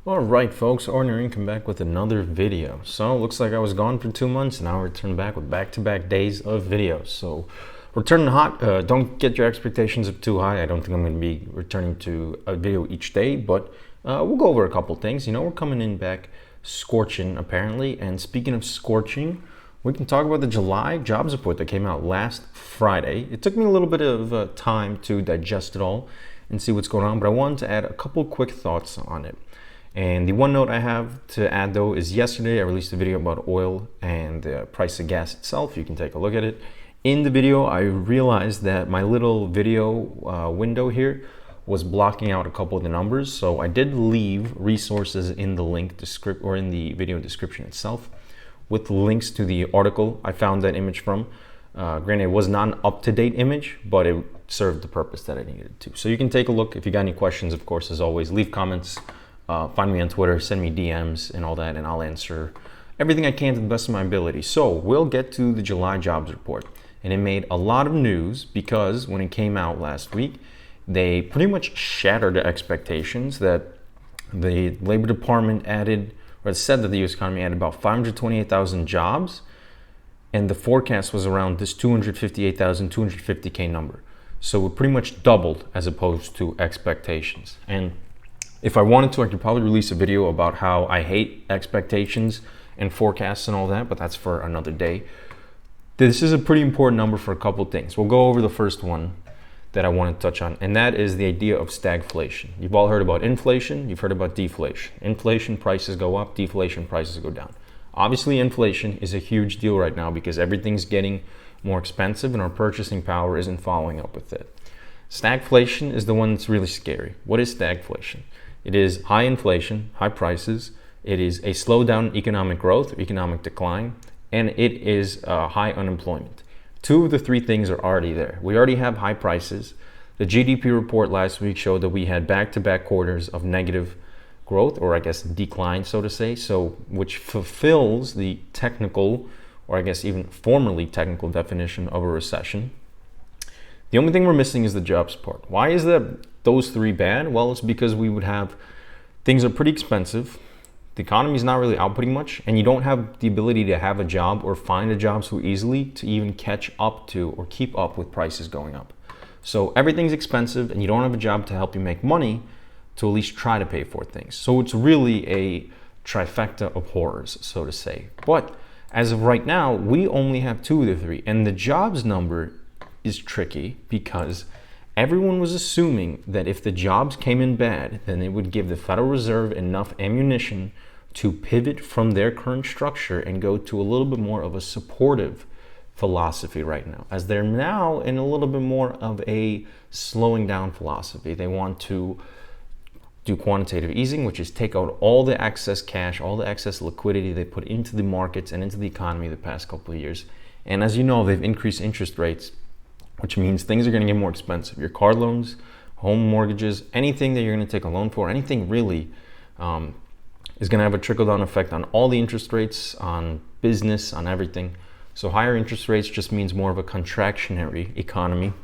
Alright folks, Ordinary Income back with another video. So looks like I was gone for 2 months and now I returned back with back-to-back days of videos. So returning hot, don't get your expectations up too high. I don't think I'm going to be returning to a video each day, but we'll go over a couple things. You know, we're coming in back scorching apparently, and speaking of scorching, we can talk about the July jobs report that came out last Friday. It took me a little bit of time to digest it all and see what's going on, but I wanted to add a couple quick thoughts on it. And the one note I have to add though is yesterday I released a video about oil and the price of gas itself. You can take a look at it. In the video, I realized that my little video window here was blocking out a couple of the numbers. So I did leave resources in the link description or in the video description itself with links to the article I found that image from. Granted, it was not an up-to-date image, but it served the purpose that I needed it to. So you can take a look. If you got any questions, of course, as always, leave comments. Find me on Twitter, send me DMs and all that, and I'll answer everything I can to the best of my ability. So we'll get to the July jobs report. And it made a lot of news because when it came out last week, they pretty much shattered the expectations that the Labor Department added, or said that the U.S. economy added about 528,000 jobs, and the forecast was around this 258,000, 250K number. So it pretty much doubled as opposed to expectations. And if I wanted to, I could probably release a video about how I hate expectations and forecasts and all that, but that's for another day. This is a pretty important number for a couple things. We'll go over the first one that I want to touch on, and that is the idea of stagflation. You've all heard about inflation, you've heard about deflation. Inflation, prices go up, deflation, prices go down. Obviously, inflation is a huge deal right now because everything's getting more expensive and our purchasing power isn't following up with it. Stagflation is the one that's really scary. What is stagflation? It is high inflation, high prices. It is a slowdown in economic growth, economic decline, and it is high unemployment. Two of the three things are already there. We already have high prices. The GDP report last week showed that we had back-to-back quarters of negative growth, or I guess decline, so to say, so which fulfills the technical, or I guess even formerly technical definition of a recession. The only thing we're missing is the jobs part. Why is that those three bad? Well, it's because we would have, things are pretty expensive. The economy is not really outputting much, and you don't have the ability to have a job or find a job so easily to even catch up to or keep up with prices going up. So everything's expensive, and you don't have a job to help you make money to at least try to pay for things. So it's really a trifecta of horrors, so to say. But as of right now, we only have two of the three, and the jobs number is tricky because everyone was assuming that if the jobs came in bad, then it would give the Federal Reserve enough ammunition to pivot from their current structure and go to a little bit more of a supportive philosophy right now, as they're now in a little bit more of a slowing down philosophy. They want to do quantitative easing, which is take out all the excess cash, all the excess liquidity they put into the markets and into the economy the past couple of years. And as you know, they've increased interest rates, which means things are going to get more expensive. Your car loans, home mortgages, anything that you're going to take a loan for, anything really is going to have a trickle-down effect on all the interest rates, on business, on everything. So higher interest rates just means more of a contractionary economy.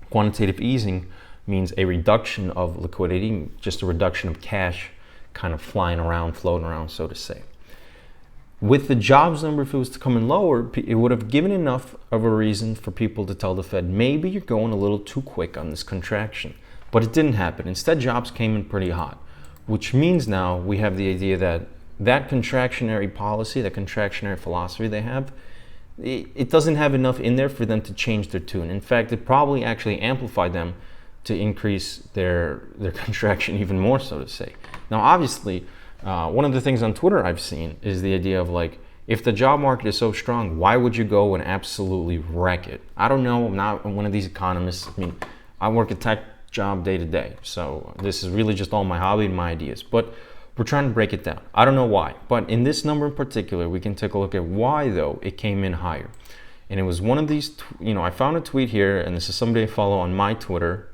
Quantitative easing means a reduction of liquidity, just a reduction of cash kind of flying around, floating around, so to say. With the jobs number, if it was to come in lower, it would have given enough of a reason for people to tell the Fed, maybe you're going a little too quick on this contraction. But it didn't happen. Instead, jobs came in pretty hot, which means now we have the idea that that contractionary policy, that contractionary philosophy they have, it doesn't have enough in there for them to change their tune. In fact, it probably actually amplified them to increase their contraction even more, so to say. Now, obviously, one of the things on Twitter I've seen is the idea of like, if the job market is so strong, why would you go and absolutely wreck it? I don't know. I'm not one of these economists. I mean, I work a tech job day to day. So this is really just all my hobby and my ideas. But we're trying to break it down. I don't know why. But in this number in particular, we can take a look at why, though, it came in higher. And it was one of these, I found a tweet here, and this is somebody I follow on my Twitter.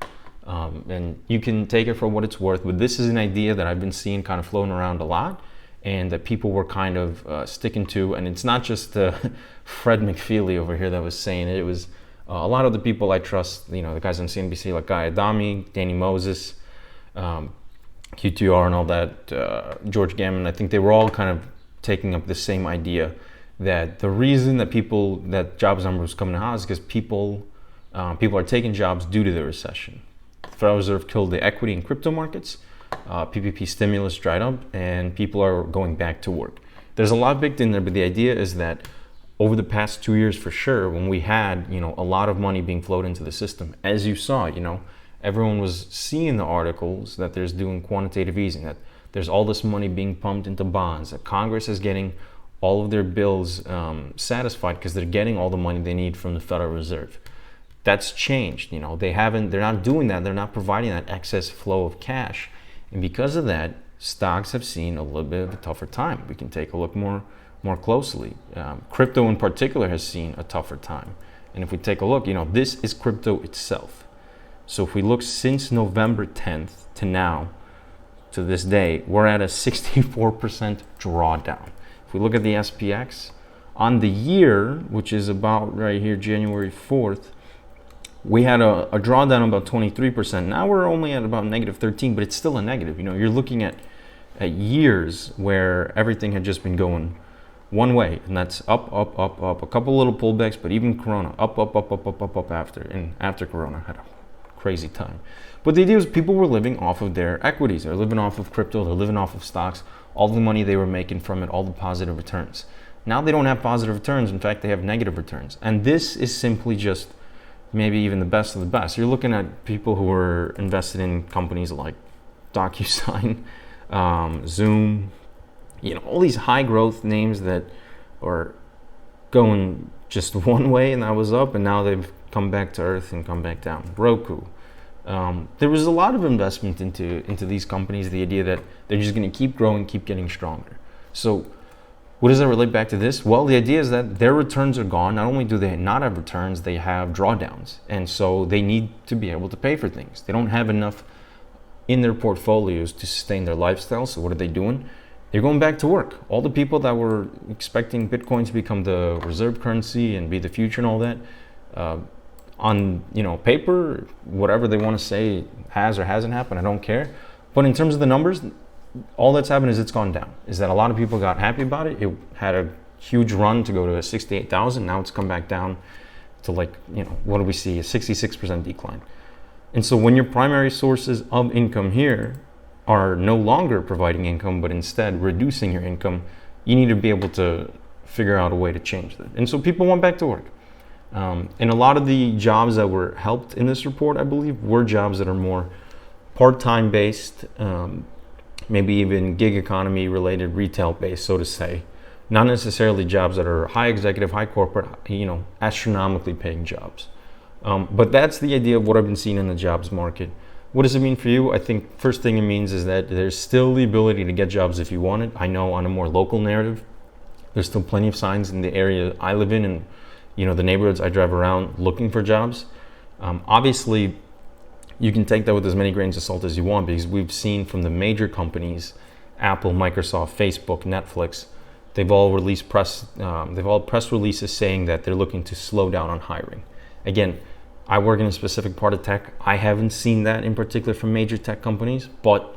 And you can take it for what it's worth, but this is an idea that I've been seeing kind of floating around a lot and that people were kind of sticking to. And it's not just Fred McFeely over here that was saying it. It was a lot of the people I trust, the guys on CNBC like Guy Adami, Danny Moses, QTR and all that, George Gammon, I think they were all kind of taking up the same idea that the reason that jobs numbers coming high is because people are taking jobs due to the recession. The Federal Reserve killed the equity and crypto markets. PPP stimulus dried up, and people are going back to work. There's a lot baked in there, but the idea is that over the past 2 years, for sure, when we had a lot of money being flowed into the system, as you saw, everyone was seeing the articles that there's doing quantitative easing, that there's all this money being pumped into bonds, that Congress is getting all of their bills satisfied because they're getting all the money they need from the Federal Reserve. That's changed. They're not doing that. They're not providing that excess flow of cash. And because of that, stocks have seen a little bit of a tougher time. We can take a look more closely. Crypto in particular has seen a tougher time. And if we take a look, this is crypto itself. So if we look since November 10th to now, to this day, we're at a 64% drawdown. If we look at the SPX, on the year, which is about right here, January 4th, we had a drawdown about 23%. Now we're only at about negative 13, but it's still a negative. You're looking at years where everything had just been going one way, and that's up. A couple little pullbacks, but even Corona, up after. And after Corona had a crazy time. But the idea was people were living off of their equities. They're living off of crypto. They're living off of stocks. All the money they were making from it, all the positive returns. Now they don't have positive returns. In fact, they have negative returns. And this is simply just maybe even the best of the best. You're looking at people who are invested in companies like DocuSign, Zoom, all these high growth names that are going just one way, and that was up, and now they've come back to earth and come back down. Roku. There was a lot of investment into these companies, the idea that they're just going to keep growing, keep getting stronger. So what does that relate back to this? Well, the idea is that their returns are gone. Not only do they not have returns, they have drawdowns. And so they need to be able to pay for things. They don't have enough in their portfolios to sustain their lifestyle. So what are they doing? They're going back to work. All the people that were expecting Bitcoin to become the reserve currency and be the future and all that, on paper, whatever they want to say has or hasn't happened, I don't care. But in terms of the numbers, all that's happened is it's gone down. Is that a lot of people got happy about it. It had a huge run to go to 68,000. Now it's come back down to what do we see? A 66% decline. And so when your primary sources of income here are no longer providing income, but instead reducing your income, you need to be able to figure out a way to change that. And so people went back to work. And a lot of the jobs that were helped in this report, I believe, were jobs that are more part-time based, maybe even gig economy related, retail based, so to say. Not necessarily jobs that are high executive, high corporate, astronomically paying jobs. But that's the idea of what I've been seeing in the jobs market. What does it mean for you? I think first thing it means is that there's still the ability to get jobs if you want it. I know on a more local narrative, there's still plenty of signs in the area I live in and the neighborhoods I drive around looking for jobs. Obviously, you can take that with as many grains of salt as you want, because we've seen from the major companies, Apple, Microsoft, Facebook, Netflix, they've all press releases saying that they're looking to slow down on hiring. Again, I work in a specific part of tech. I haven't seen that in particular from major tech companies, but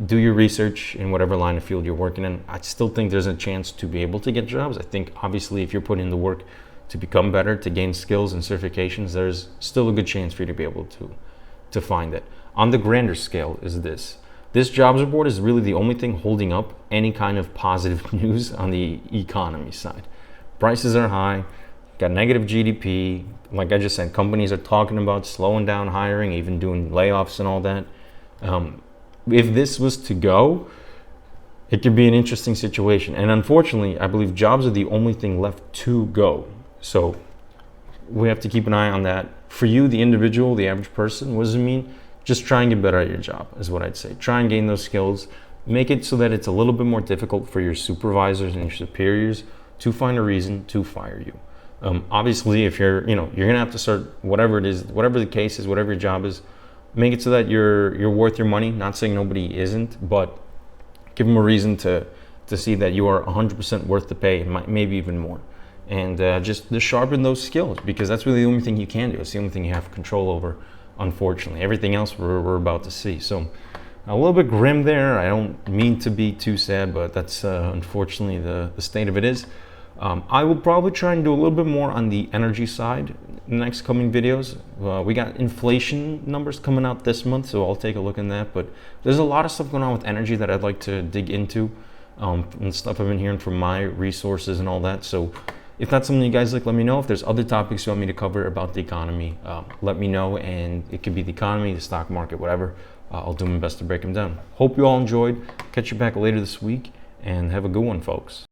do your research in whatever line of field you're working in. I still think there's a chance to be able to get jobs. I think obviously if you're putting in the work to become better, to gain skills and certifications, there's still a good chance for you to be able to find it. On the grander scale is this jobs report is really the only thing holding up any kind of positive news on the economy side. Prices are high, got negative GDP. Like I just said, companies are talking about slowing down hiring, even doing layoffs and all that. If this was to go, it could be an interesting situation. And unfortunately, I believe jobs are the only thing left to go. So we have to keep an eye on that. For you, the individual, the average person, what does it mean? Just try and get better at your job is what I'd say. Try and gain those skills. Make it so that it's a little bit more difficult for your supervisors and your superiors to find a reason to fire you. Obviously, if you're gonna have to start whatever it is, whatever the case is, whatever your job is, make it so that you're worth your money. Not saying nobody isn't, but give them a reason to see that you are 100% worth the pay, maybe even more. And just sharpen those skills, because that's really the only thing you can do. It's the only thing you have control over, unfortunately. Everything else we're about to see. So A little bit grim there. I don't mean to be too sad, but that's unfortunately the state of it is. I will probably try and do a little bit more on the energy side in the next coming videos. We got inflation numbers coming out this month, so I'll take a look at that. But there's a lot of stuff going on with energy that I'd like to dig into, and stuff I've been hearing from my resources and all that. So if that's something you guys like, let me know. If there's other topics you want me to cover about the economy, let me know. And it could be the economy, the stock market, whatever. I'll do my best to break them down. Hope you all enjoyed. Catch you back later this week, and have a good one, folks.